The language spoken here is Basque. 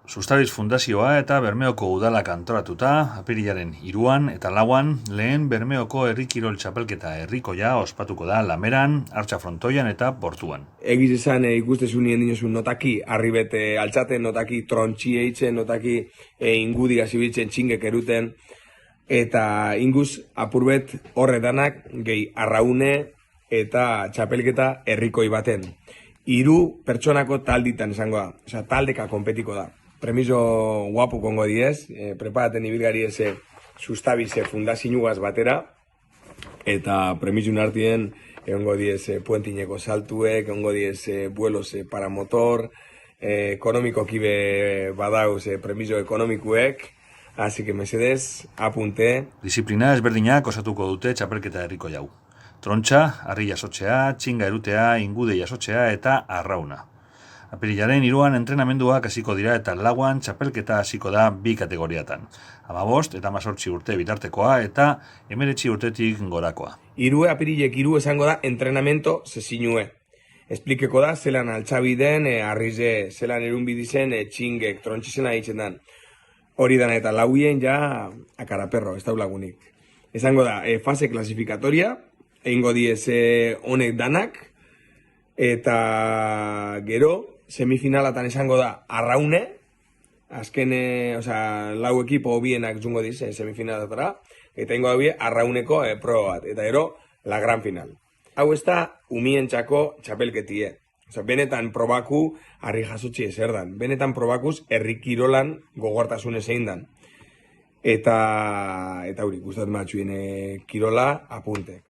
Sustabiz Fundazioa eta Bermeoko Udalak antolatuta, apirilaren 3 eta 4 lehen Bermeoko herri kirol txapelketa herrikoia ospatuko da Lameran, Artxa Frontoian eta Portuan. Egiz esan ikustezunien dinozun notaki, arribete altzaten, notaki trontxi eitzen, notaki ingudi gazibitzen txingek eruten, eta inguz apurbet horretanak gehi arraune eta txapelketa herrikoi baten. 3 pertsonako talditan esango da, oza, taldeka konpetiko da. Premiso guapu kongo diez, preparaten ibilgari eze sustabize fundazinugaz batera, eta premisun artien egongo diez puentineko saltuek, egongo diez vuelos paramotor, ekonomiko kibe badauz premiso ekonomikuek, así que mesedez, apunte. Disiplina ezberdinak osatuko dute txapelketa herriko jau. Trontxa, harri jasotzea, txinga erutea, ingude jasotzea eta arrauna. Apirilaren 3 entrenamenduak hasiko dira eta 4 txapelketa hasiko da 2 kategoriatan. 15 eta 18 urte bitartekoa eta 19 urtetik gorakoa. 3 apirilek 3 esango da entrenamento sezinue. Esplikeko da zelan altxabiden, arrize, zelan erunbidizen, txingek, trontxizena ditzen dan. Hori dana eta lauien ja akaraperro, ez daulagunik. Esango da, fase klasifikatoria, egingo diez honek danak, eta gero, semifinalatan esango da arraune, azken, lau ekipo hobienak jungo diz semifinalatara, eta ingo da arrauneko proba bat, eta gero, la gran final. Hau ez da umientzako txapelketie. Benetan probaku harri jasotzi ezer dan. Benetan probakuz herri kirolan gogortasun ezein dan. Eta hori, gustat matxuien kirola apunte.